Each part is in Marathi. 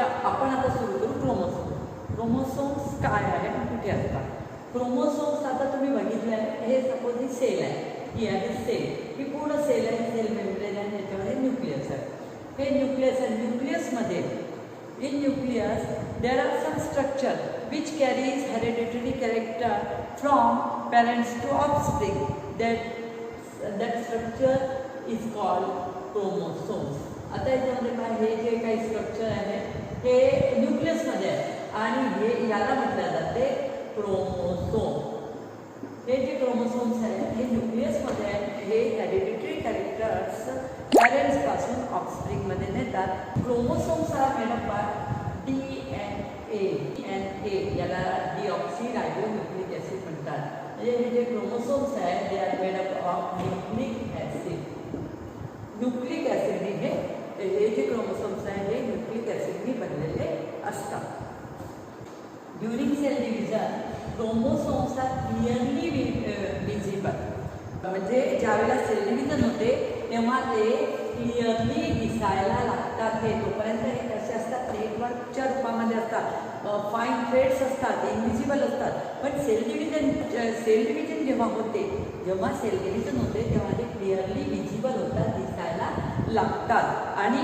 आपण आता सुरू करू क्रोमोसोम. क्रोमोसोम्स काय आहे आणि कुठे असतात? क्रोमोसोम्स आता तुम्ही बघितले आहे, हे सपोज ही सेल आहे, ही आहे सेल, ही पूर्ण सेल आहे, सेल मेम्ब्रेन आहे, त्याच्यामध्ये न्यूक्लियस आहे. हे न्यूक्लियस आहे. न्यूक्लियसमध्ये in nucleus there are some structure which carries hereditary character from parents to offspring. That structure is called chromosomes. आता याच्यामध्ये काय, हे जे काही स्ट्रक्चर आहे हे न्यूक्लियसमध्ये आहे आणि हे याला म्हटलं जाते क्रोमोसोम. हे जे क्रोमोसोम्स आहेत हे न्यूक्लियसमध्ये आहे. हे हेरिडिटरी कॅरेक्टर्स पॅरेंट्सपासून ऑफस्प्रिंगमध्ये नेतात. Chromosomes are made up by DNA. याला डिऑक्सी रायबोन्यूक्लिक ॲसिड म्हणतात. म्हणजे हे जे क्रोमोसोम्स आहेत they are made up of nucleic acid. Nucleic ॲसिडने हे जे क्रोमोसोम्स आहेत हे न्यूक्लिक ॲसिडने बनलेले असतात. During cell division chromosomes are clearly visible. म्हणजे ज्यावेळेला सेल डिव्हिजन होते तेव्हा ते क्लिअरली दिसायला लागतात. हे तोपर्यंत हे कसे असतात, नेटवर्कच्या रूपामध्ये असतात, फाईन थ्रेड्स असतात, इनविजिबल असतात. पण सेल डिव्हिजन जेव्हा होते, जेव्हा सेल डिव्हिजन होते तेव्हा ते क्लिअरली विजिबल होतात, दिसायला लागतात. आणि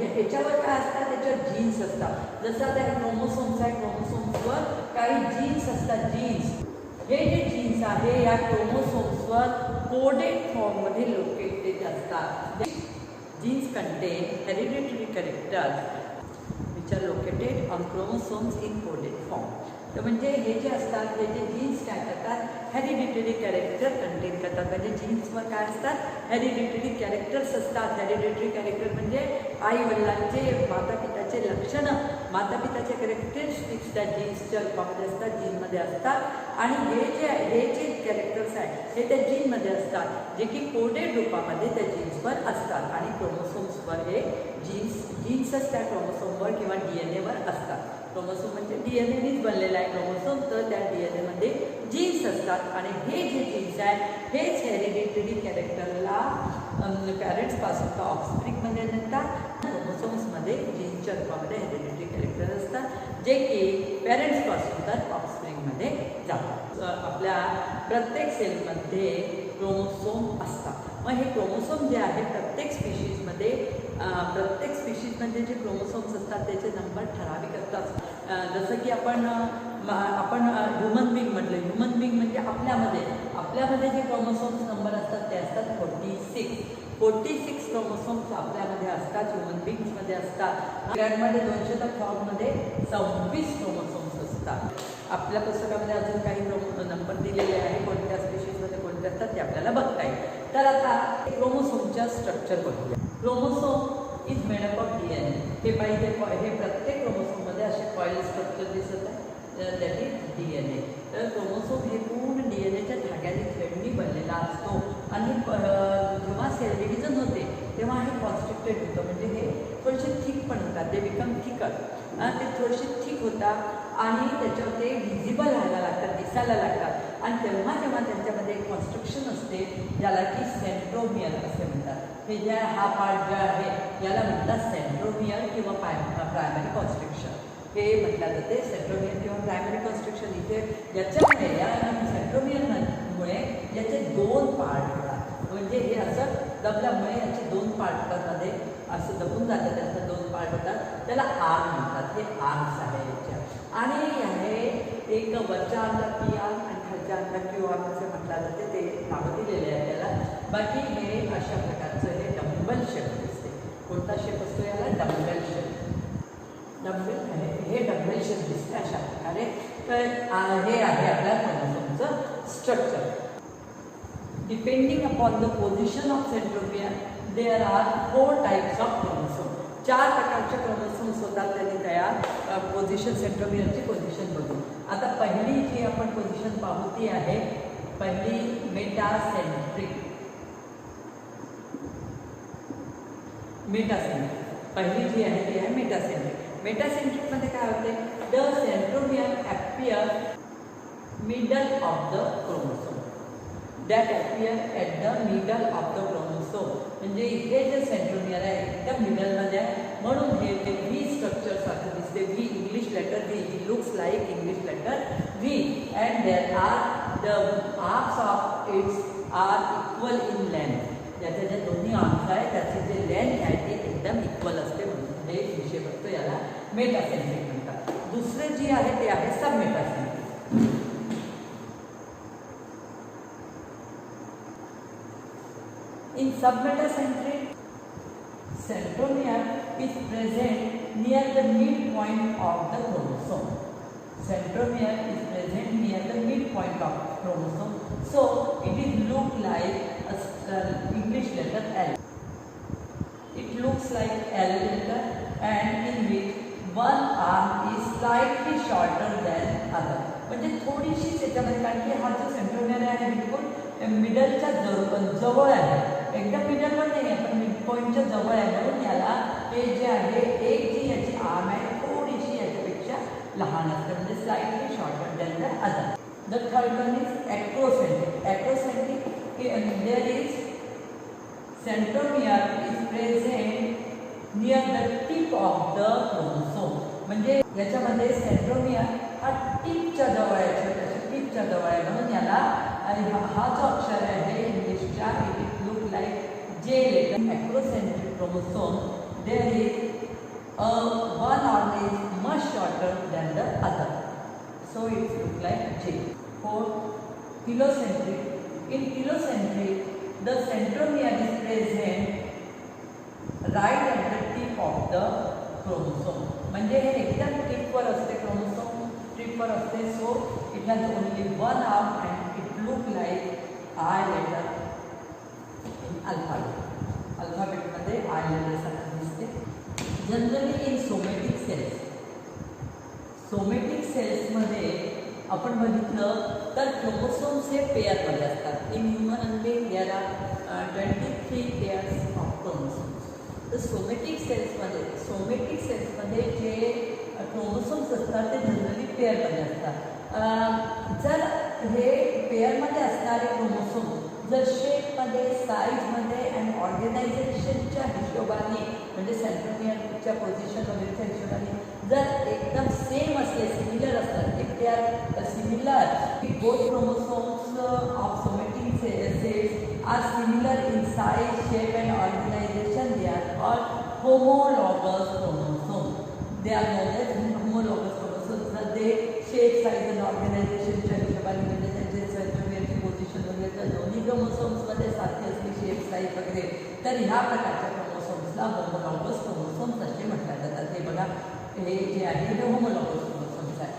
याच्यावर काय असतात, त्याच्यावर जीन्स असतात. जसं आता क्रोमोसोम्स आहे, क्रोमोसोम्सवर काही जीन्स असतात. जीन्स, हे जे जीन्स आहे या क्रोमोसोम्सवर कोडेड फॉर्ममध्ये लोकेटेड असतात. Genes contain hereditary characters which are located on chromosomes in coded form. तर म्हणजे हे जे असतात, हे जे जीन्स काय करतात, हेरिडिटरी कॅरेक्टर कंटेन करतात. म्हणजे जीन्सवर काय असतात, हेरिडिटरी कॅरेक्टर्स असतात. हेरिडिटरी कॅरेक्टर म्हणजे आई वडिलांचे, माता पिताचे लक्षणं, माता पिताचे कॅरेक्टरिस्टिक्स त्या जीन्सच्या रूपामध्ये असतात, जीनमध्ये असतात. आणि हे जे कॅरेक्टर्स आहेत हे त्या जीनमध्ये असतात, जे की कोडेड रूपामध्ये त्या जीन्सवर असतात. आणि क्रोमोसोम्सवर हे जीन्सच त्या क्रोमोसोमवर किंवा DNA वर असतात. क्रोमोसोम म्हणजे DNA बनलेला आहे क्रोमोसोम, तर त्या DNA मध्ये जीन्स असतात. आणि हे जे जीन्स आहे हेच हेरिडिटरी कॅरेक्टरला पॅरेंट्सपासून तर ऑफस्प्रिंगमध्ये नेतात. क्रोमोसोम्समध्ये जीन्सच्या रूपामध्ये हेरिडिटरी कॅरेक्टर असतात, जे की पॅरेंट्सपासून तर ऑफस्प्रिंगमध्ये जातात. आपल्या प्रत्येक सेलमध्ये क्रोमोसोम असतात. मग हे क्रोमोसोम जे आहे प्रत्येक स्पीशीजमध्ये जे क्रोमोसोम्स असतात त्याचे नंबर ठराविक असतात. जसं की आपण ह्युमन बिंग म्हटलं, ह्युमन बिंग म्हणजे आपल्यामध्ये जे क्रोमोसोम्स नंबर असतात ते असतात 46 क्रोमोसोम्स आपल्यामध्ये असतात, ह्युमन बिंग्समध्ये असतात. ग्रँडमध्ये 200 फॉर्ममध्ये 26 क्रोमोसोम्स असतात. आपल्या पुस्तकामध्ये अजून काही नंबर दिलेले आहे, कोणत्या स्पीशीजमध्ये कोणते असतात ते आपल्याला बघता येईल. तर आता क्रोमोसोमच्या स्ट्रक्चर बघूया. Chromosome is made up of DNA. हे पाहिजे, हे प्रत्येक क्रोमोसोममध्ये असे कॉईल स्ट्रक्चर दिसत आहे, दॅट इज DNA. तर क्रोमोसोम हे पूर्ण DNAच्या धाग्याने थ्रेडनी बनलेला असतो. आणि जेव्हा सेल डिव्हिजन होते तेव्हा हे कॉन्स्ट्रिक्टेड होतं, म्हणजे हे थोडेसे थिक पण होतात, ते बिकम थिकर. ते थोडेसे थिक होतात आणि त्याच्यावर ते व्हिजिबल व्हायला लागतात, दिसायला लागतात. आणि तेव्हा त्यांच्यामध्ये एक कॉन्स्ट्रक्शन असते ज्याला की सेंट्रोमियर असे म्हणतात. हे ज्या हा पार्ट जो आहे याला म्हणतात सेंट्रोमियर किंवा प्रायमरी कॉन्स्ट्रक्शन हे म्हटलं जाते. सेंट्रोमियर किंवा प्रायमरी कॉन्स्ट्रक्शन इथे याच्यामुळे या सेंट्रोमियरमुळे याचे 2 पार्ट होतात. म्हणजे हे असं दबल्यामुळे याचे 2 पार्टमध्ये असं दबून जातात, त्याचं 2 पार्ट होतात, त्याला आर्म म्हणतात. हे आर्म्स आहे याच्या. आणि हे एक वरच्या अंगात पी आर्म आणि खालच्या अंगात क्यू आर्म असं म्हटलं जाते, ते नावं दिलेले आहे त्याला. बाकी हे अशा प्रकारचं हे डंबल शेप दिसते. कोणता शेप असतो याला, डंबल शेप. हे डंबल शेप दिसते अशा प्रकारे. तर हे आहे आपल्या क्रोमोसोमचं structure. Depending upon the position of centromere there are 4 types of chromosome. 4 प्रकारचे क्रोमोसोम्स होतात त्यांनी तयार. पोझिशन, सेंट्रोमियरची पोझिशन बघू. आता पहिली जी आपण पोझिशन पाहू ती आहे पहिली मेटासेंट्रिक. पहिली जी आहे ती आहे मेटासेंट्रिक. मेटासेंट्रिकमध्ये काय होते, the centromere appear middle of the chromosome. That appear at the middle of the chromosome. म्हणजे इथे जे सेंट्रोमियर आहे एकदम मिडलमध्ये आहे, म्हणून हे व्ही स्ट्रक्चर सारखं मेटासेंट्रिक म्हणतात. दुसरे जी आहे ते आहे submetacentric. In submetacentric, centromere is present near the midpoint of the chromosome. Centromere is present near the midpoint of chromosome. So it is look like a English letter L. It looks like L letter, and in which one arm is slightly shorter than other. म्हणजे थोडीशी त्याच्यामध्ये, कारण की हा जो सेंट्रोमेअर आहे बिलकुल मिडलच्या जवळ आहे, एकदम मिडलवर नाही आहे पण मिड पॉईंटच्या जवळ आहे, म्हणून याला हे जे आहे एक जी याची आर्म आहे थोडीशी याच्यापेक्षा लहान असते, म्हणजे slightly shorter than the other. The third one is acrocentric. Acrocentric there is centromere is present near the tip of the chromosome. म्हणजे याच्यामध्ये सेंट्रोमियर हा टिपच्या जवळ आहे, छोट्याशा टिपच्या जवळ आहे, म्हणून याला हा जो अक्षर आहे इंग्लिशच्या it look like J letter. Acrocentric chromosome there is one arm is much shorter than the other, so it looks like J. For telocentric, in telocentric the centromere is present right at the tip of the chromosome. म्हणजे हे एकदम टिपवर असते, क्रोमोसोम टिपवर असते. So it has only one arm and it look like I letter in alphabet. अल्फाबेटमध्ये आय लेटर सारखं दिसते. Generally in somatic cells, somatic सेल्समध्ये आपण बघितलं तर क्रोमोसोम्स हे पेअरमध्ये असतात. In human being there are 23 pairs of chromosomes. तर सोमॅटिक सेल्समध्ये जे क्रोमोसोम्स असतात ते जनरली पेअरमध्ये असतात. जर हे पेअरमध्ये असणारे क्रोमोसोम जर शेपमध्ये, साईजमध्ये अँड ऑर्गनायझेशनच्या हिशोबाने, म्हणजे सेंट्रोमियरच्या पोझिशन वगैरेच्या हिशोबाने जर एकदम सेम असले, सिमिलर असतात, if they are similar, both chromosomes of somatic cells are similar in size, shape and organisation, they are called homologous chromosome. They are known as homologous chromosomes. जर ते शेप, साईज अँड ऑर्गनायझेशनच्या हिशोबाने, म्हणजे त्यांचे सेंट्रोमियरची पोझिशन वगैरे तर दोन्ही क्रोमोसोम्समध्ये सारखी असली, शेप, साईज वगैरे, तर ह्या प्रकारच्या क्रोमोसोम्सला होमोलॉगस क्रोमोसोम्स असे म्हटले जातात. हे बघा, हे जे आहे ते होमोलॉगस क्रोमोसोम्स आहे.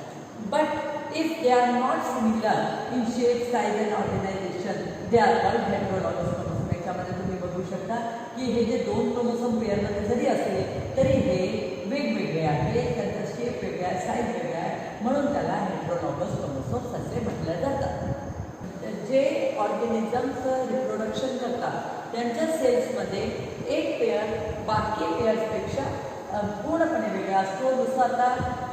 But if they are not similar in shape, size and organisation, they are called heterologous chromosome. याच्यामध्ये तुम्ही बघू शकता की हे जे दोन क्रोमोसोम पेअरमध्ये जरी असले तरी हे वेगवेगळे आहे, त्यांचा शेप वेगळा आहे, साईज वेगळा आहे, म्हणून त्याला हेटेरोलॉगस क्रोमोसोम्स असे म्हटले जातात. जे ऑर्गॅनिझम्स रिप्रोडक्शन करतात त्यांच्या सेल्समध्ये एक पेअर बाकी पेअर्सपेक्षा पूर्णपणे वेगळा असतो. जसं आता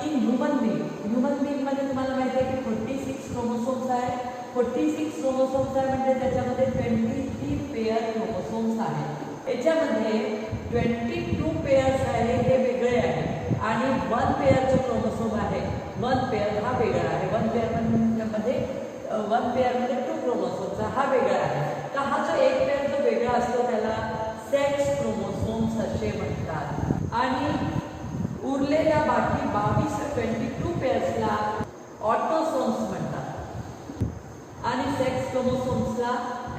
इन ह्युमन बीइंगमध्ये तुम्हाला माहिती आहे की 46 क्रोमोसोम्स आहे. 46 क्रोमोसोम्स आहे म्हणजे त्याच्यामध्ये 23 पेअर क्रोमोसोम्स आहेत. याच्यामध्ये 22 पेअर्स आहे हे वेगळे आहे, आणि 1 पेअरचं क्रोमोसोम आहे, 1 पेअर हा वेगळा आहे. 1 पेअरमध्ये 2 क्रोमोसोम्स हा वेगळा आहे. तर हा जो एक पेअर जो वेगळा असतो त्याला सेक्स क्रोमोसोम्स असे म्हणतात. आणि उरलेल्या बाकी 22 पेअर्सला ऑटोसोम्स म्हणतात, आणि सेक्स क्रोमोसोम्सला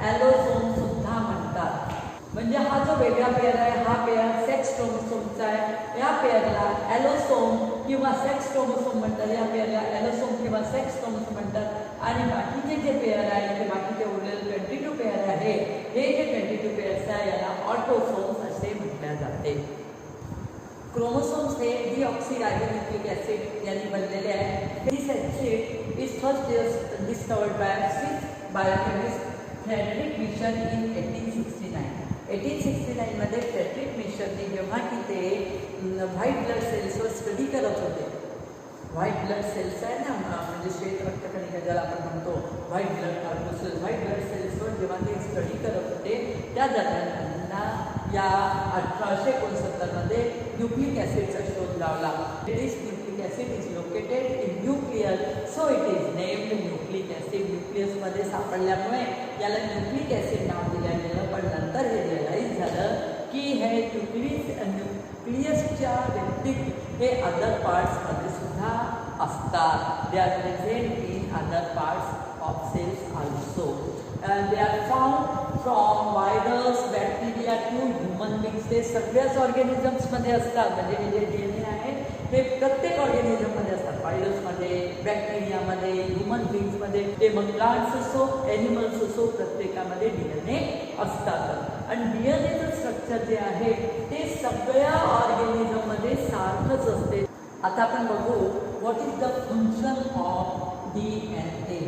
ॲलोसोम सुद्धा म्हणतात. म्हणजे हा जो वेगळा पेअर आहे हा पेअर सेक्स क्रोमोसोमचा आहे. या पेअरला ॲलोसोम किंवा सेक्स क्रोमोसोम म्हणतात, या पेअरला ॲलोसोम किंवा सेक्स क्रोमोसोम म्हणतात. आणि बाकीचे जे पेअर आहे ते बाकीचे उरलेले 22 पेअर आहे, हे जे 22 पेअर्स आहे याला ऑटोसोम्स असे म्हटले जाते. क्रोमोसोम्स हे डीऑक्सीरायबोन्यूक्लिक ॲसिड यांनी बनलेले आहे. This acid is first discovered by Swiss biochemist Friedrich Miescher in 1869. 1869मध्ये फ्रेडरिक मिशनने जेव्हा की ते व्हाईट ब्लड सेल्सवर स्टडी करत होते, व्हाईट ब्लड सेल्स आहे ना, म्हणजे श्वेत रक्तकणिका ज्याला आपण म्हणतो, व्हाईट ब्लड कॉर्पस्कल्स, व्हाईट ब्लड सेल्सवर जेव्हा ते स्टडी करत होते त्या दरम्यान त्यांना या 1869मध्ये न्यूक्लिक ॲसिडचा शोध लावला. This nucleic acid is located in nucleus, so it is named nucleic acid. न्यूक्लियसमध्ये सापडल्यामुळे याला न्यूक्लिक ॲसिड नाव दिलं गेलं. पण नंतर हे रिअलाईज झालं की हे न्यूक्लियसच्या व्यतिरिक्त हे अदर पार्ट्समध्ये सुद्धा असतात. They are present in other parts of cells also. They are found from virus, bacteria to human beings. ते सगळ्याच ऑर्गॅनिझम्समध्ये असतात. म्हणजे हे जे DNA आहे हे प्रत्येक ऑर्गॅनिझममध्ये असतात. व्हायरसमध्ये, बॅक्टेरियामध्ये, ह्युमन बीइंग्समध्ये, ते मग प्लांट्स असो, ॲनिमल्स असो, प्रत्येकामध्ये DNA असतात. आणि DNAचं स्ट्रक्चर जे आहे ते सगळ्या ऑर्गॅनिझममध्ये सारखंच असते. आता आपण बघू what is the function of DNA.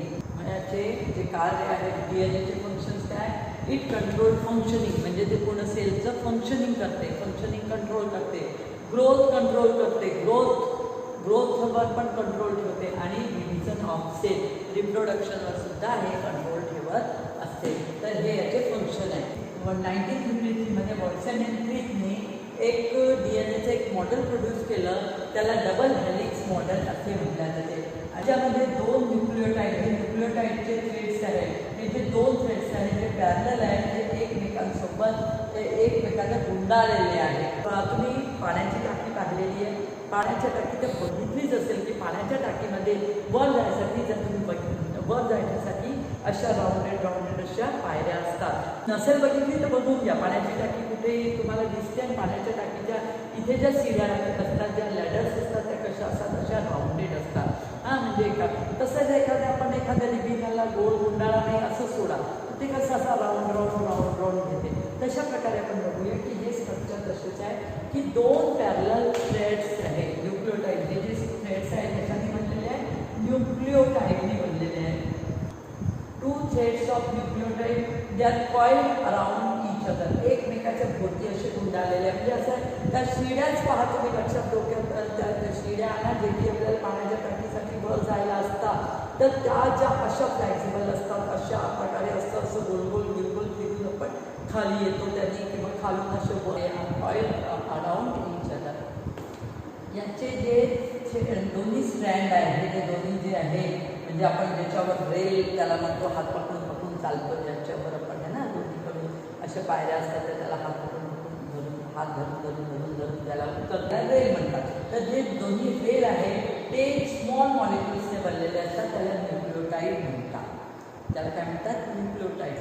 याचे जे कार्य आहे DNAचे फंक्शन्स काय. इट कंट्रोल फंक्शनिंग, म्हणजे ते पूर्ण सेलचं फंक्शनिंग करते, फंक्शनिंग कंट्रोल करते, ग्रोथ कंट्रोल करते, ग्रोथवर पण कंट्रोल ठेवते आणि डिव्हिजन ऑफ सेल, रिप्रोडक्शनवर सुद्धा हे कंट्रोल ठेवत असते. तर हे याचे फंक्शन आहे. 1953मध्ये वॉटसन अँड क्रिकने एक DNAचं एक मॉडेल प्रोड्यूस केलं. त्याला डबल हेलिक्स मॉडेल असे म्हटले जाते. ज्यामध्ये दोन न्यूक्लियोटाईड, हे न्यूक्लियोटाईडचे थ्रेड्स आहेत. हे जे दोन थ्रेड्स आहेत ते पॅरलल आहेत, ते एकमेकांसोबत ते एकमेकांना गुंडाळलेले आहेत. तुम्ही पाण्याची टाकी पाहिलेली आहे. पाण्याच्या टाकी तर बघितलीच असेल की पाण्याच्या टाकीमध्ये वर जायसाठी जर तुम्ही वर जायच्यासाठी अशा राऊंडेड अशा पायऱ्या असतात. नसेल बघितली तर बघून घ्या. पाण्याची टाकी कुठे तुम्हाला दिसते आणि पाण्याच्या टाकीच्या इथे ज्या शिड्या असतात, ज्या लॅडर्स असतात त्या कशा असतात, अशा राऊंडेड असतात. म्हणजे का तसंच आपण एखाद्या लिबिंगाला गोल गुंडाळा नाही असं सोडा, ते कसं असा राऊंड घेते. तशा प्रकारे आपण बघूया की हे स्ट्रक्चर तसेच आहे की दोन पॅरलल थ्रेड्स आहेत. न्यूक्लियोटाईड हे जे थ्रेड्स आहेत त्याच्याने बनलेले आहे, न्यूक्लियोटाईडने बनलेले आहे. Two threads of nucleotide they are coiled around each other. एकमेकाच्या भोवती असे गुंडाळलेले आहे. म्हणजे असं त्या शिड्याच पहा तुम्ही लक्षात डोक्यात, त्या शिड्या ना जे की आपल्याला पाण्याच्या टाकीसाठी वर जायला असतात तर त्या ज्या अशा फ्लेक्झिबल असतात, अशा प्रकारे असतं, असं गोल बिलकुल फिरून आपण खाली येतो त्यांनी, किंवा खालून असे कॉइल अराउंड इच अदर. याचे जे दोन्ही स्ट्रँड आहेत, हे दोन्ही जे आहे म्हणजे आपण ज्याच्यावर रेल त्याला म्हणतो, हात पकडून चालतो, ज्याच्यावर आपण आहे ना दोन्हीकडून अशा पायऱ्या असतात तर त्याला हात पकडून हात धरून त्याला उतरता रेल म्हणतात. तर जे दोन्ही रेल आहे ते स्मॉल मॉलिक्युल्सने बनलेले असतात, त्याला न्यूक्लियोटाईड म्हणतात. त्याला काय म्हणतात, न्यूक्लियोटाईड.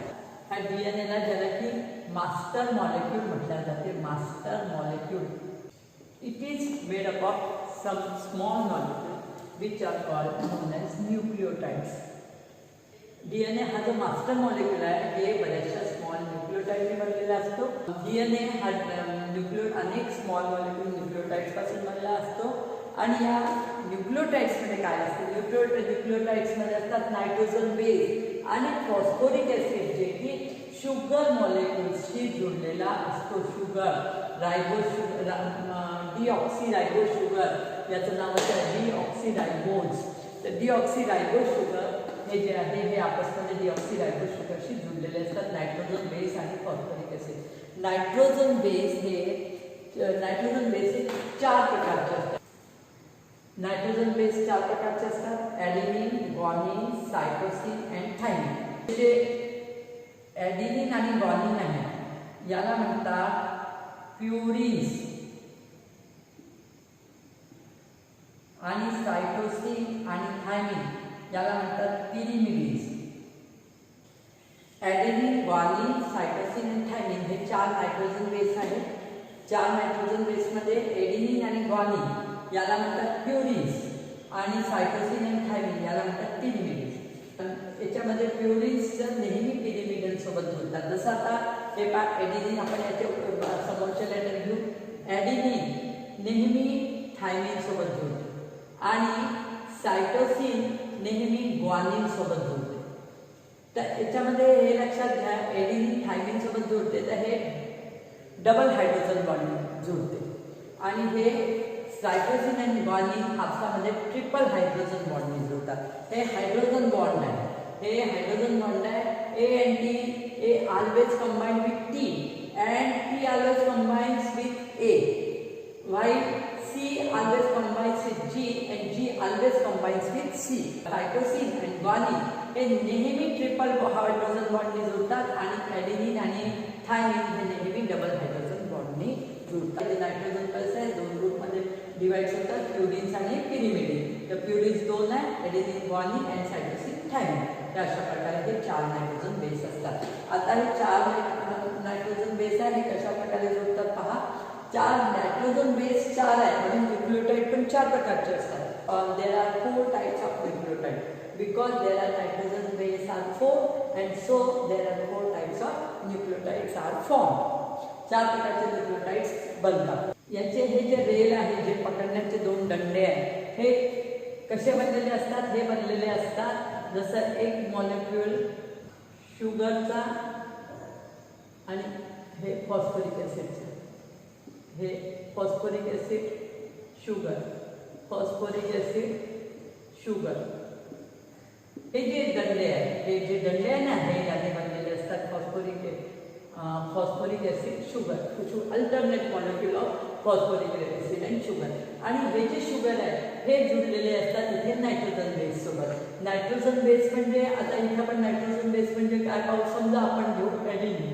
ह्या DNAला ज्याला की मास्टर मॉलिक्यूल म्हटलं जाते, master molecule. It is made up of some small molecule which are called known as nucleotides. DNA हा जो मास्टर मॉलिक्यूल आहे हे बऱ्याचशा स्मॉल न्यूक्लियोटाईडने बनलेला असतो. DNA हा अनेक स्मॉल मॉलिक्यूल न्यूक्लियोटाईड्सपासून बनलेला असतो. आणि या न्यूक्लियोटाईड्समध्ये काय असते, न्यूक्लियोटाईड्समध्ये असतात नायट्रोजन बेस आणि फॉस्फोरिक ॲसिड, जे की शुगर मॉलिक्युल्सशी जोडलेला असतो. शुगर डीऑक्सीरायबोज शुगर, याचं नाव आहे डीऑक्सीरायबोज. तर डीऑक्सीरायबोज शुगर हे जे आहे हे आपसमध्ये डीऑक्सीरायबोज शुगरशी जोडलेले असतात, नायट्रोजन बेस आणि फॉस्फोरिक ॲसिड. नायट्रोजन बेस हे 4 प्रकारचे असतात. नायट्रोजन बेस 4 प्रकारचे असतात, ॲडेनिन, ग्वानिन, सायटोसिन अँड थायमिन. जे ॲडेनिन आणि ग्वानिन आहे याला म्हणतात प्युरिन्स, आणि सायटोसिन आणि थायमिन याला म्हणतात पिरिमिडिन्स. ॲडेनिन, ग्वानिन, सायटोसिन आणि थायमिन हे 4 नायट्रोजन बेस आहेत. 4 नायट्रोजन बेसमध्ये ॲडेनिन आणि ग्वानिन याला म्हणतात प्युरिन्स, आणि सायटोसिन आणि थायमिन याला म्हणतात पिरिमिडिन्स. याच्यामध्ये प्युरिन्सचं नेहमी पिरिमिडल सोबत जोडतात. जसं आता हे ॲडेनिन आपण याचे समोरचे लेटर घेऊ. ॲडेनिन नेहमी थायमिन सोबत जोडतो आणि सायटोसिन नेहमी ग्वानिन सोबत जोडते. तर याच्यामध्ये हे लक्षात घ्या, ॲडेनिन थायमिन सोबत जोडते तर हे डबल हायड्रोजन बॉन्ड जोडते, आणि हे सायटोसिन आणि ग्वानिन आपसामध्ये ट्रिपल हायड्रोजन बॉन्डने जोडतात. हे हायड्रोजन बॉन्ड आहे, हे हायड्रोजन बॉन्ड आहे. A and T, A always combined with T and T always combines with A, while C always combines with G and G always combines with C. Cytosine आणि ग्वानिन हे नेहमी ट्रिपल हायड्रोजन बॉन्डने जोडतात, आणि ॲडेनिन आणि थायमिन हे नेहमी डबल हायड्रोजन बॉन्डने जोडतात. नायट्रोजन बेस आहे, 2 ग्रुपमध्ये डिवाइड्स होतात प्युरिन्स आणि पिरिमिडिन. तर प्युरिन्स 2 आहे, एडेनिन, ग्वानिन आणि सायटोसिन, थायमिन. तर अशा प्रकारे हे 4 नायट्रोजन बेस असतात. आता हे 4 नायट्रोजन बेस आहे, कशा प्रकारे जोडतात पहा. 4 नायट्रोजन बेस 4 आहे म्हणून न्यूक्लियोटाइड पण 4 प्रकारचे असतात. There are 4 types of nucleotide because there are nitrogen base are 4 and so there are 4 types of nucleotides are formed. 4 प्रकारचे न्यूक्लियोटाइड्स बनतात. याचे हे जे रेल आहे, जे पकडण्याचे 2 दंडे आहेत, हे कसे बनलेले असतात. हे बनलेले असतात जसं एक मॉलिक्यूल शुगरचा आणि हे फॉस्फरिक ॲसिडचं. हे phosphoric acid sugar, phosphoric acid sugar. हे जे दंडे आहे, हे जे दंडे आहे ना, हे याने बनलेले असतात phosphoric acid sugar, alternate molecule of phosphoric acid and sugar. आणि हे जे शुगर आहे हे जुळलेले असतात इथे नायट्रोजन बेस सोबत. नायट्रोजन बेस म्हणजे आता इथे आपण नायट्रोजन बेस म्हणजे काय पाहू. समजा आपण घेऊ एडिनिन.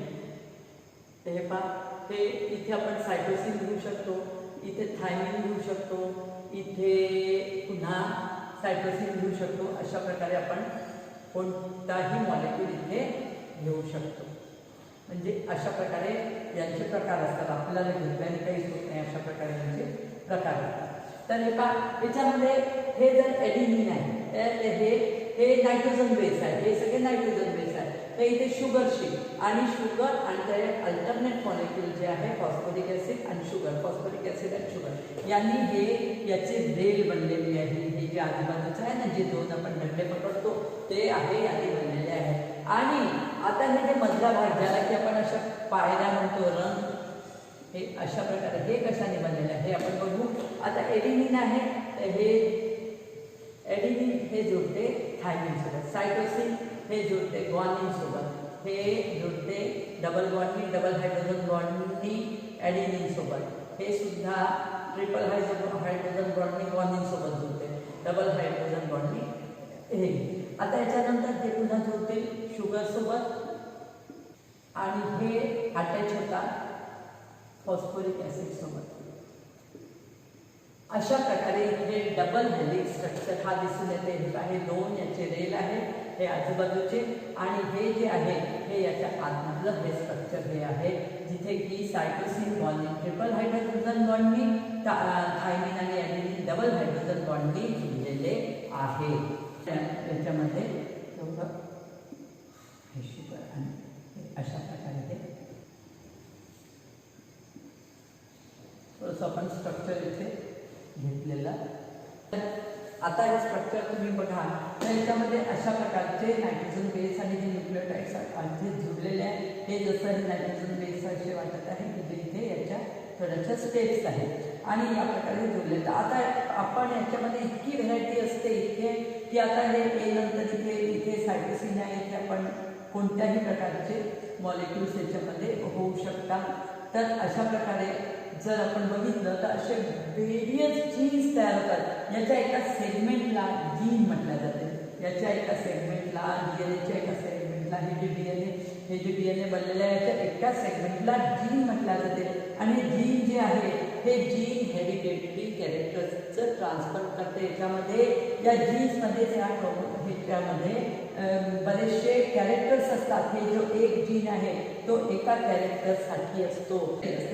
हे पहा, हे इथे आपण सायटोसिन घेऊ शकतो, इथे थायमिन घेऊ शकतो, इथे पुन्हा सायटोसिन घेऊ शकतो. अशा प्रकारे आपण कोणताही मॉलिक्यूल इथे घेऊ शकतो. म्हणजे अशा प्रकारे यांचे प्रकार असतात. आपल्याला घेतल्याने काहीच होत नाही, अशा प्रकारे यांचे प्रकार असतात. तर हे पहा, याच्यामध्ये हे जर एडिनिन आहे, हे नायट्रोजन बेस आहे, हे सगळे नायट्रोजन बेस आहे. तर इथे शुगरशी आणि शुगर आणि ते अल्टरनेट मॉलिक्यूल जे आहे फॉस्फरिक ॲसिड आणि शुगर, फॉस्फरिक ॲसिड आणि शुगर यांनी हे याचे रेल बनलेली आहे. हे जे आजूबाजूचं आहे ना, जे 2 आपण दंडे पकडतो ते आहे याने बनलेले आहे. आणि आता हे जे मधला भाग ज्याला की आपण अशा पायऱ्या म्हणतो, रंग, हे अशा प्रकारे हे कशाने बनलेलं आहे हे आपण बघू. आता एडिनिन आहे, हे एडिनिन हे जोडते थायमिन सोबत, सायटोसिन हे जोडते ग्वानिन सोबत, हे जोडते डबल बॉन्डनी, डबल हायड्रोजन बॉन्डनी एडिनिन सोबत, हे सुद्धा ट्रिपल हायड्रोजन बॉन्डनी ग्वानिन सोबत जोडते, डबल हायड्रोजन बॉन्डनी हे. आता याच्यानंतर ते पुन्हा जोडतील शुगर सोबत आणि हे अटॅच होतात फॉस्फरिक ॲसिड सोबत. अशा प्रकारे हे डबल हेलिक्स स्ट्रक्चर हा दिसून येते. हे 2 याचे रेल आहे, हे आजूबाजूचे, आणि हे जे आहे हे याच्या आतमधलं हे स्ट्रक्चर हे आहे, जिथे की सायटोसिन ग्वानिन ट्रिपल हायड्रोजन बॉन्डनी, थायमिन आणि ॲडेनिन डबल हायड्रोजन बॉन्डनी जुळलेले आहे. त्याच्यामध्ये हे शुगर आणि अशा प्रकारे हे थोडंसं आपण स्ट्रक्चर इथे घेतलेलं. आता हे स्ट्रक्चर तुम्ही बघा, तर याच्यामध्ये अशा प्रकारचे नायट्रोजन बेस आणि जे न्यूक्लियोटाइड्स जे जुळलेले आहे, हे जसं हे नायट्रोजन बेस असे वाटत आहे की इथे याच्या थोड्याशा स्टेप्स आहेत आणि या प्रकारे जुळले. आता आपण याच्यामध्ये इतकी व्हरायटी असते इथे की आता हे ए नंतर इथे सायटोसिन आहे, इथे आपण कोणत्याही प्रकारचे मॉलिक्युल्स याच्यामध्ये होऊ शकतात. तर अशा प्रकारे जर आपण बघितलं तर असे व्हेरियस जीन्स तयार होतात. याच्या एका सेगमेंटला जीन म्हटलं जाते, याच्या एका सेगमेंटला डीएनएच्या एका सेगमेंटला हे जे डीएनए बनलेलं आहे याच्या एका सेगमेंटला जीन म्हटलं जाते. आणि जीन जे आहे हे जीन हेरिडेटरी कॅरेक्टर्सचं ट्रान्सफर करते. याच्यामध्ये या जीन्समध्ये ह्याच्यामध्ये बरेचसे कॅरेक्टर्स असतात. हे जो एक जीन आहे तो एका कॅरेक्टरसाठी असतो.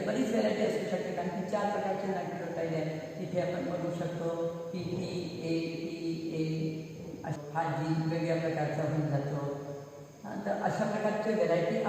बरीच व्हरायटी असू शकते, कारण की 4 प्रकारचे न्यूक्लियोटाइड आहेत. इथे आपण बघू शकतो PTA, PA हा जीन वेगळ्या प्रकारचा होऊन जातो. तर अशा प्रकारचे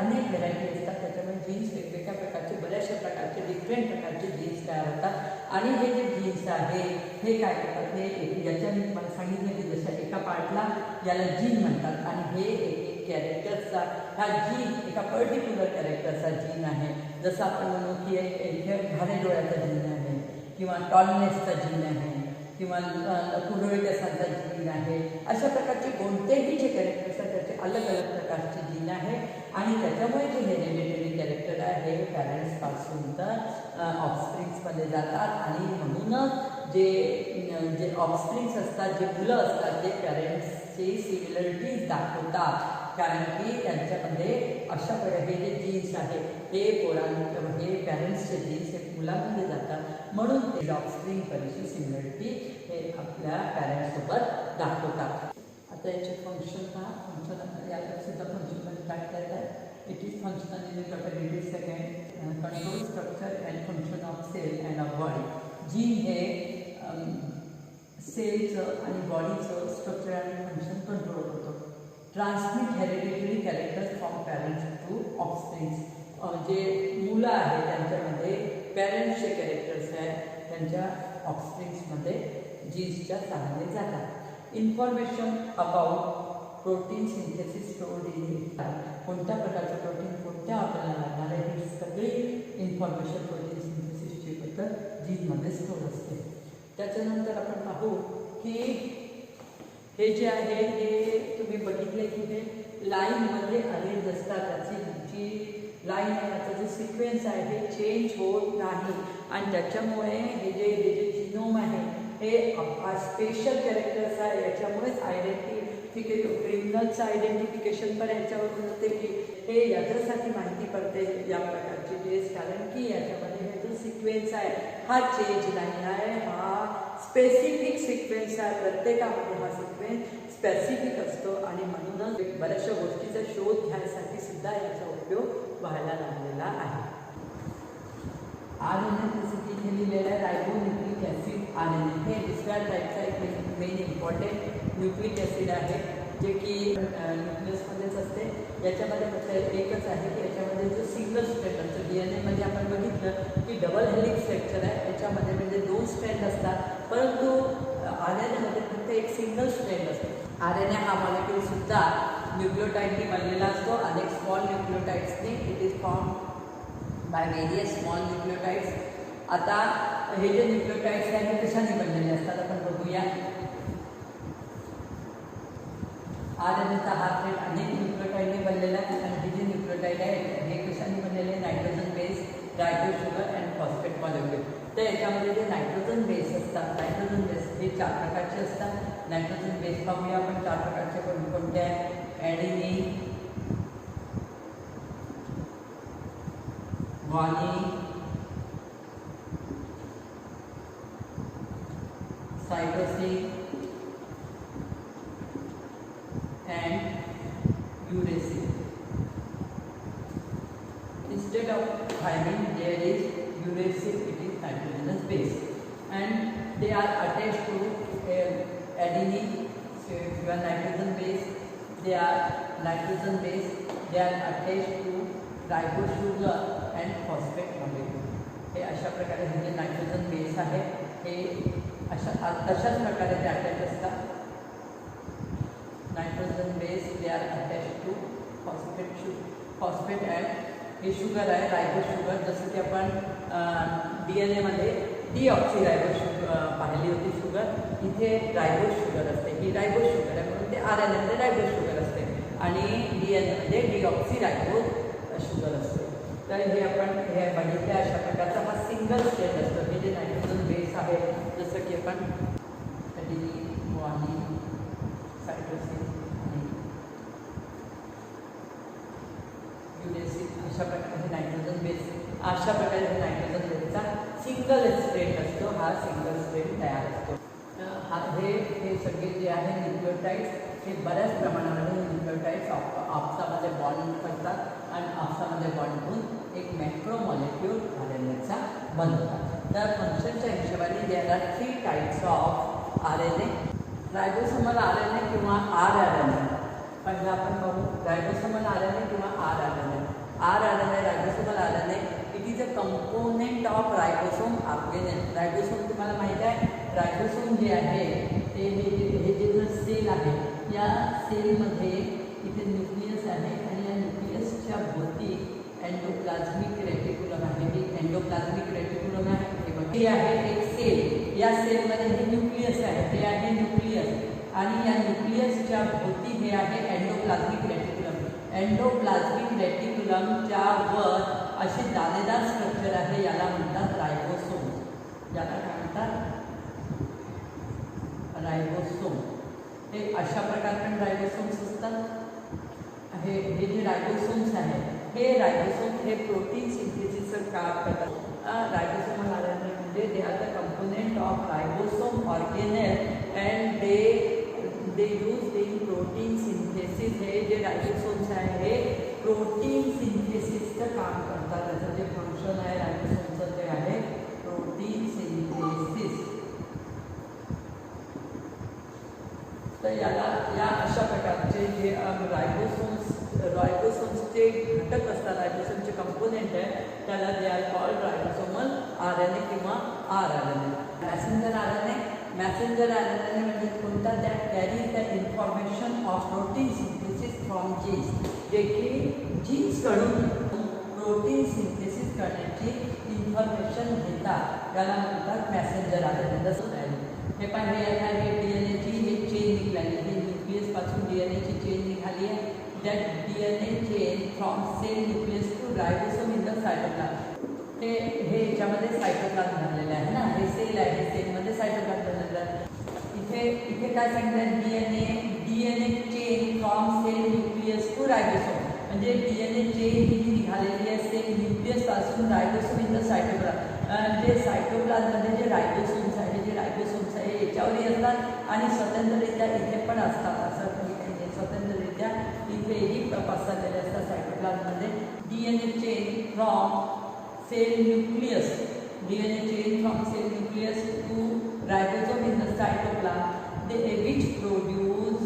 अनेक व्हरायटी असतात. त्याच्यामुळे जीन्स वेगवेगळ्या प्रकारचे, बऱ्याचशा प्रकारचे डिफरंट प्रकारचे जीन्स तयार होतात. आणि हे जे जीन्स आहे हे काय करतात, हे याच्या मी तुम्हाला सांगितलं की जशा एका पार्टला याला जीन म्हणतात आणि हे एक कॅरेक्टरचा हा जीन एका पर्टिक्युलर कॅरेक्टरचा जीन आहे. जसं आपण म्हणू की एक घारे डोळ्याचा जीन आहे, किंवा टॉलनेसचा जीन आहे, किंवा कुरळी केसांचा जीन आहे. अशा प्रकारचे कोणतेही जे कॅरेक्टर्स आहेत त्याचे अलग अलग प्रकारचे जीन आहे. आणि त्याच्यामुळे जे हेरिडिटरी कॅरेक्टर आहे हे पॅरेंट्सपासून तर ऑफस्प्रिंग्समध्ये जातात. आणि म्हणूनच जे ऑफस्प्रिंग्स असतात, जे मुलं असतात, जे पॅरेंट्सचे सिमिलरिटीज दाखवतात, कारण की त्यांच्यामध्ये अशा प्रकारे हे जे जीन्स आहे हे पॅरेंट्सचे जीन्स मुलांमध्ये जातात, म्हणून ते ऑफस्प्रिंग परिषद सिमिलरिटी हे आपल्या पॅरेंट्ससोबत दाखवतात. आता याचे फंक्शन फंक्शन याला सुद्धा फंक्शनमध्ये काय करतात. It is functional in the category second control structure and function of cell and of body. Gene हे सेलचं आणि बॉडीचं स्ट्रक्चर आणि फंक्शन कंट्रोल होतं. Transmit hereditary characters from parents to offsprings. जे मुलं आहेत त्यांच्यामध्ये पॅरेंट्सचे कॅरेक्टर्स आहेत त्यांच्या ऑफस्प्रिंग्समध्ये जीन्सच्या सहाय्याने जातात. Information about protein synthesis stored in कोणत्या प्रकारचं प्रोटीन कोणत्या आपल्याला लागणार आहे ही सगळी इन्फॉर्मेशन प्रोटीन सिंथेसिसची पद्धत जीनमध्ये स्टोर असते. त्याच्यानंतर आपण पाहू की हे जे आहे हे तुम्ही बघितले की हे लाईनमध्ये अरेंज असतात. त्याची जी लाईन आहे याचा जो सिक्वेन्स आहे हे चेंज होत नाही आणि त्याच्यामुळे हे जे जिनोम आहे हे स्पेशल कॅरेक्टर्स आहे. याच्यामुळेच क्रिमिनलचं आयडेंटिफिकेशन पण याच्यावरून होते की हे याच्यासाठी माहिती पडते या प्रकारची टेस्ट, कारण की याच्यामध्ये हे जो सिक्वेन्स आहे हा चेंज नाही आहे, हा स्पेसिफिक सिक्वेन्स आहे. प्रत्येकामध्ये हा सिक्वेन्स स्पेसिफिक असतो आणि म्हणूनच बऱ्याचशा गोष्टीचा शोध घ्यायसाठी सुद्धा याचा उपयोग व्हायला लागलेला आहे. RNA जसं की इथे लिहिलेलं आहे रायबोन्यूक्लिक ॲसिड RNA हे दुसऱ्या टाईपचा एक मेन इम्पॉर्टंट न्यूक्लिक ॲसिड आहे जे की न्यूक्लियसमध्येच असते. याच्यामध्ये फक्त एकच आहे की याच्यामध्ये जो सिंगल स्ट्रँड असतो. DNA मध्ये आपण बघितलं की डबल हेलिक्स स्ट्रक्चर आहे, याच्यामध्ये म्हणजे 2 स्ट्रँड असतात, परंतु RNA मध्ये फक्त एक सिंगल स्ट्रँड असतो. RNA हा मॉलिक्यूल सुद्धा न्यूक्लियोटाइडने बनलेला असतो, अनेक स्मॉल न्यूक्लियोटाइड्सने. It is form by various small nucleotides. आता हे जे न्यूक्लियोटाइड्स आहेत हे कशाने बनलेले असतात आपण बघूया. RNAचा हा थ्रेड अनेक न्यूक्लियोटाइडने बनलेला आहे आणि हे जे न्यूक्लियोटाइड आहे हे कशाने बनलेले आहे. Nitrogen base, ribose sugar and phosphate molecule. तर याच्यामध्ये जे नायट्रोजन बेस असतात, नायट्रोजन बेस हे 4 प्रकारचे असतात. नायट्रोजन बेस पाहूया आपण 4 प्रकारचे कोणकोणते आहेत. Adenine, guanine, cytosine and uracil. Instead of thymine there is uracil, it is nitrogenous base and they are attached to adenine. So if you are nitrogen base, they are nitrogen base, they are attached to ribose sugar and phosphate molecule. हे अशा प्रकारे हे जे नायट्रोजन बेस आहे हे तशाच प्रकारे ते अटॅच असतात. Nitrogen base they are attach to phosphate and हे शुगर आहे रायबो शुगर. जसं की आपण DNA मध्ये डीऑक्सी रायबो शुगर पाहिली होती शुगर, इथे रायबो शुगर असते. ही रायबो शुगर आहे म्हणून ते RNA मध्ये रायबो शुगर असते आणि DNA मध्ये डीऑक्सी रायबो शुगर असते. तर हे आपण हे बघितले अशा प्रकारचा हा सिंगल स्टेट असतो. हे जे नायट्रोजन बेस आहे जसं की आपण ॲडेनिन, ग्वानिन, सायटोसिन आणि युरेसिल अशा प्रकारे हे नायट्रोजन बेस अशा प्रकारे हे नायट्रोजन बेसचा सिंगल स्ट्रेट असतो. हा सिंगल स्ट्रेट तयार असतो. हे सगळे जे आहे न्यूक्लियोटाइड्स हे बऱ्याच प्रमाणामध्ये न्यूक्लियोटाइड्स आपसामध्ये बॉन्ड करतात आणि आपसामध्ये बॉन्ड होऊन एक मॅक्रो मॉलिक्यूल RNAचा बनवतात. तर फंक्शनच्या हिशोबाने there are 3 types of RNA. Ribosomal RNA किंवा rRNA. पहिला आपण बघू रायबोसोमल RNA किंवा rRNA. rRNA ribosomal RNA it is a component of ribosome organelle. Ribosome तुम्हाला माहीत आहे रायबोसोम जे आहे ते हे जे सेल आहे या सेलमध्ये इथे न्यूक्लियस आहे आणि या न्यूक्लियसच्या भोवती एंडोप्लाझ्मिक रेटिक्युलम आहे. हे एंडोप्लाझ्मिक रेटिक्युलम आहे हे आहे एक सेल. या सेलमध्ये हे न्यूक्लियस आहे, हे आहे न्यूक्लियस आणि या न्यूक्लियसच्या भोवती हे आहे एंडोप्लाझ्मिक रेटिक्युलम. एंडोप्लाझ्मिक रेटिक्युलमच्या वर असे दाणेदार स्ट्रक्चर आहे, याला म्हणतात रायबोसोम. याला काय म्हणतात रायबोसोम. हे अशा प्रकारचे रायबोसोम्स असतात. हे जे रायबोसोम्स आहेत हे रायबोसोम हे प्रोटीन सिंथेसिसचं काम करतात. राइबोसोमल RNA म्हणजे they are the component of ribosome organelle and they use in protein synthesis. हे जे राइबोसोम्स आहे हे प्रोटीन सिंथेसिसचं काम करतात. त्याचं जे फंक्शन आहे राइबोसोमचं ते आहे प्रोटीन सिंथेसिस. तर या अशा प्रकारचे जे राइबोसोम्सचे घटक असतात, राइबोसोमचे कंपोनेंट आहे, त्याला they are called ribosomal RNA किंवा RNA. मॅसेंजर RNA म्हणजे कोणता? That carries the information of protein synthesis from genes. जे की जीन्सकडून प्रोटीन सिंथेसिस करण्याची इन्फॉर्मेशन घेतात, त्याला म्हणतात मॅसेंजर RNA. जसं हे पाहिजे DNAची हे चेन निघाली, हे न्यूक्लियस पासून DNAची चेन निघाली आहे. That DNA chain from cell nucleus to ribosome in the cytoplasm. हे याच्यामध्ये सायटोप्लाझम झालेलं आहे ना, हे सेल आहे, सेलमध्ये सायटोप्लाझम झालेलं आहे. इथे काय सांगितलं? DNA chain from cell nucleus to ribosome. म्हणजे DNA चेन ही निघालेली आहे सेल न्यूक्लियस पासून राइबोसोम इन द सायटोप्लाझम. जे सायटोप्लाझममध्ये जे राइबोसोम्स आहे, याच्यावरही असतात आणि स्वतंत्ररित्या इथे पण असतात. असं काही स्वतंत्ररित्या इथेही पसरलेले असतात सायटोप्लाझममध्ये. DNA chain from cell nucleus to ribosome in the cytoplasm which produce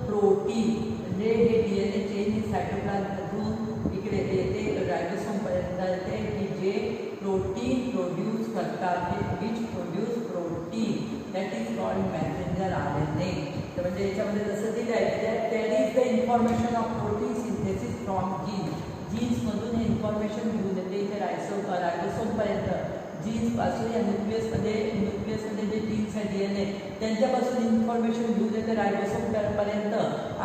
protein. म्हणजे हे DNA चेन ही सायटोप्लाझममधून इकडे येते राइबोसोमपर्यंत येते की जे प्रोटीन प्रोड्यूस करतात, which produce protein. That is called messenger RNA. तर म्हणजे याच्यामध्ये जसं दिलं आहे that carries the information of protein synthesis from जीन्समधून हे इन्फॉर्मेशन घेऊन येते इथे राइबोसोमपर्यंत. जीन्सपासून या न्यूक्लियसमध्ये जे जीन्स आहे DNA त्यांच्यापासून इन्फॉर्मेशन घेऊन येते राइबोसोमपर्यंत.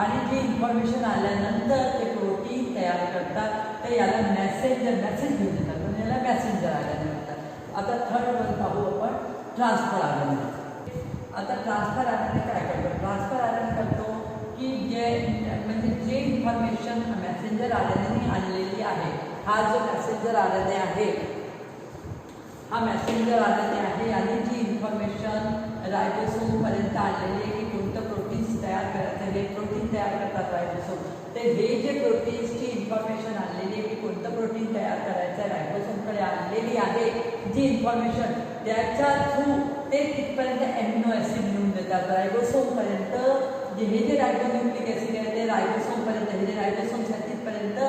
आणि जी इन्फॉर्मेशन आल्यानंतर ते प्रोटीन तयार करतात, तर याला मेसेज घेऊन येतात, म्हणजे याला मॅसेंजर RNA म्हणतात. आता थर्ड वन पाहू आपण, ट्रान्सफर RNA. आता ट्रान्सफर RNA काय करतो? ट्रान्सफर RNA करतो की जे इन्फॉर्मेशन मॅसेंजर RNA आणलेली आहे, हा जो मॅसेंजर RNA आहे, हा मॅसेंजर RNA आहे आणि जी इन्फॉर्मेशन राइबोसोमपर्यंत आलेली आहे की कोणतं प्रोटीन्स तयार करायचं, हे प्रोटीन तयार करतात राइबोसोम. तर हे जे प्रोटीन्सची इन्फॉर्मेशन आणलेली आहे की कोणतं प्रोटीन तयार करायचं आहे राइबोसोमकडे आणलेली आहे जी इन्फॉर्मेशन, त्याच्या थ्रू ते तिथपर्यंत ॲमिनो ॲसिड नेऊन देतात राइबोसोमपर्यंत. हे जे राइबोन्यूक्लिक ॲसिड आहे ते राइबोसोमपर्यंत, हे जे राइबोसोम्स आहेत तिथपर्यंत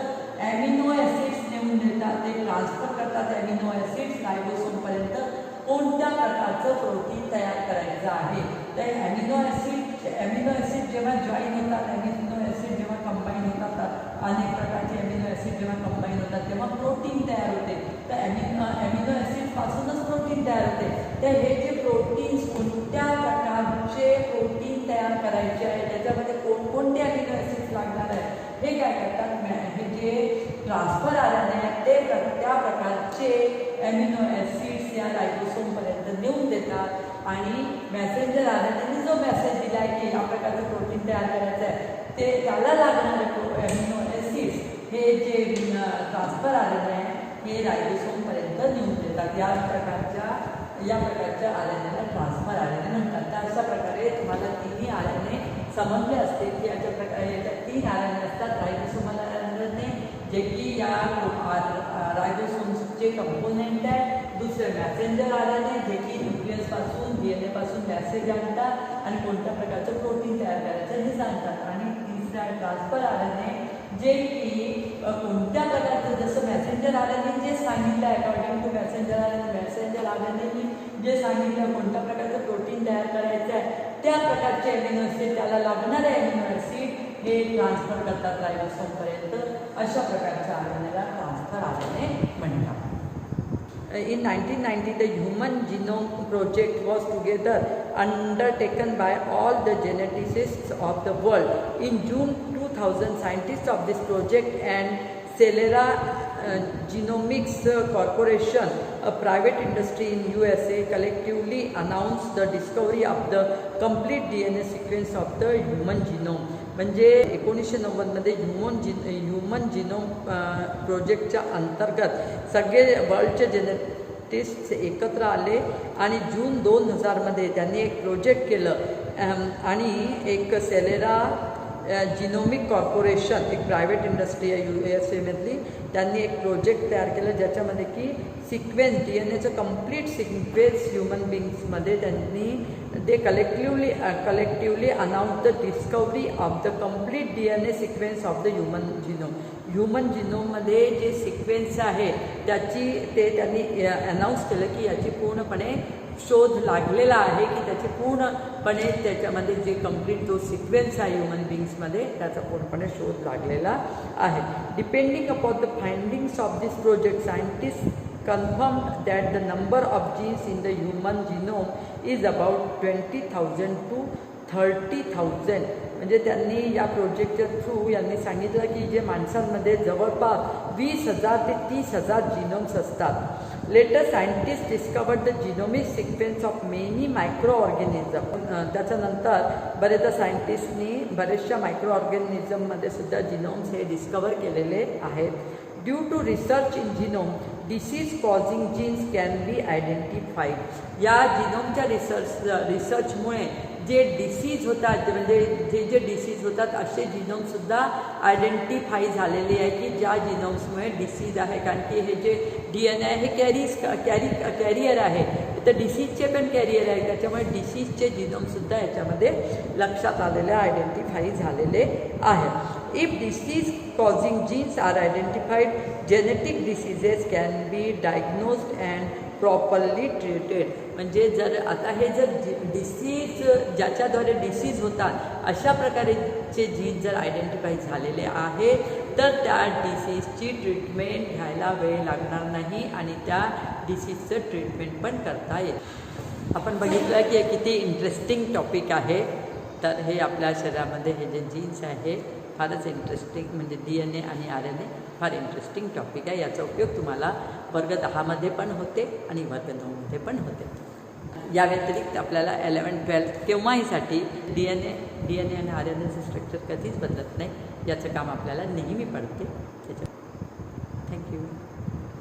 ॲमिनो ॲसिड्स नेऊन देतात. ते ट्रान्सफर करतात ॲमिनो ॲसिड्स राइबोसोमपर्यंत कोणत्या प्रकारचं प्रोटीन तयार करायचं आहे. तर ॲमिनो ॲसिड जेव्हा जॉईन होतात, ॲमिनो ॲसिड जेव्हा कंबाईन होतात, अनेक प्रकारचे ॲमिनो ॲसिड जेव्हा कंबाईन होतात तेव्हा प्रोटीन तयार होते. तर ॲमिनो ॲसिडपासूनच प्रोटीन तयार होते. तर हे जे प्रोटीन्स कोणत्या प्रकारचे प्रोटीन तयार करायचे आहे, त्याच्यामध्ये कोणकोणते ॲमिनो ॲसिड्स लागणार आहे, हे काय करतात? हे जे ट्रान्सफर RNA आहे ते त्या प्रकारचे ॲमिनो ॲसिड्स या राइबोसोमपर्यंत नेऊन देतात आणि मॅसेंजर RNA जो मेसेज दिला आहे की या प्रकारचं प्रोटीन तयार करायचं आहे, ते त्याला लागणारे ॲमिनो ॲसिड्स हे जे ट्रान्सफर RNA आहे हे राइबोसोमपर्यंत नेऊन देतात. या प्रकारच्या RNAला ट्रान्सफर RNA म्हणतात. तर अशा प्रकारे तुम्हाला तिन्ही RNA समजले असते की याच्या प्रकारे याच्यात 3 RNA असतात. राइबोसोमल RNA जे की या राइबोसोम्सचे कंपोनेंट आहे. दुसरे मॅसेंजर RNA जे की न्यूक्लियसपासून DNA पासून मॅसेज आणतात आणि कोणत्या प्रकारचं प्रोटीन तयार करायचं हे सांगतात. आणि तिसरा आहे ट्रान्सफर RNA जे की कोणत्या प्रकारचं, जसं मॅसेंजर RNA जे सांगितलं आहे अकॉर्डिंग टू मॅसेंजर RNA जे सांगितलं कोणत्या प्रकारचं प्रोटीन तयार करायचं आहे, त्या प्रकारचे ॲमिनो ॲसिड, त्याला लागणारे ॲमिनो ॲसिड हे ट्रान्सफर करतात राइबोसोमपर्यंत. अशा प्रकारच्या RNAला ट्रान्सफर RNA म्हणतात. In 1990, the Human Genome Project was together undertaken by all the geneticists of the world. In June 2000, scientists of this project and Celera Genomics Corporation, a private industry in USA, collectively announced the discovery of the complete DNA sequence of the human genome. म्हणजे 1990मध्ये ह्युमन जिनोम प्रोजेक्टच्या अंतर्गत सगळे वर्ल्डचे सायंटिस्ट एकत्र आले आणि जून 2000मध्ये त्यांनी एक प्रोजेक्ट केलं आणि एक सेलेरा जिनोमिक कॉर्पोरेशन, एक प्रायव्हेट इंडस्ट्री आहे USA मधली, त्यांनी एक प्रोजेक्ट तयार केलं ज्याच्यामध्ये की sequence DNA complete sequence human बिंग्समध्ये त्यांनी they collectively announce the discovery of the complete DNA sequence of the human जिनोममध्ये जे सिक्वेन्स आहे त्यांनी अनाऊन्स केलं की याची पूर्णपणे शोध लागलेला आहे, की त्याची पूर्णपणे त्याच्यामध्ये जे कंप्लीट जो सिक्वेन्स आहे ह्युमन बिंग्समध्ये त्याचा पूर्णपणे शोध लागलेला आहे. Depending upon the findings of this project, scientist confirmed that the number of genes in the human genome is about 20,000 to 30,000. म्हणजे त्यांनी या प्रोजेक्टच्या थ्रू यांनी सांगितलं की जे माणसांमध्ये जवळपास 20,000 ते 30,000 जिनोम्स असतात. Later scientist discovered the genomic sequence of many micro organism. त्याच्यानंतर बरेचदा सायंटिस्टनी बरेचशा मायक्रो ऑर्गॅनिझममध्ये सुद्धा जिनोम्स हे डिस्कवर केलेले आहेत. Due to research in genome, disease causing genes can be identified. या जिनोमच्या रिसर्चमुळे जे डिसीज होतात, म्हणजे जे डिसीज होतात असे जिनोमसुद्धा आयडेंटिफाय झालेले आहे की ज्या जिनोम्समुळे डिसीज आहे. कारण की हे जे DNA आहे हे कॅरियर आहे, तर डिसीजचे पण कॅरियर आहे, त्याच्यामुळे डिसीजचे जिनोमसुद्धा याच्यामध्ये लक्षात आलेले आयडेंटिफाय झालेले आहे. If disease causing genes are identified, genetic diseases can be diagnosed and properly treated. म्हणजे जर डिसीज ज्याच्याद्वारे डिसीज होतात अशा प्रकारचे जीन जर आयडेंटिफाय झालेले आहे तर त्या डिसीजची ट्रीटमेंट घ्यायला वेळ लागणार नाही आणि त्या डिसीजचं ट्रीटमेंट पण करता येईल. आपण बघितलं की किती इंटरेस्टिंग टॉपिक आहे. तर हे आपल्या शरीरामध्ये हे जे जीन्स आहे फारच इंटरेस्टिंग, म्हणजे DNA आणि RNA फार इंटरेस्टिंग टॉपिक आहे. याचा उपयोग तुम्हाला वर्ग 10मध्ये पण होते आणि वर्ग 9मध्ये पण होते. या व्यतिरिक्त आपल्याला 11-12 केव्हाहीसाठी DNA आणि RNAचं स्ट्रक्चर कधीच बदलत नाही, याचं काम आपल्याला नेहमी पडते. त्याच्या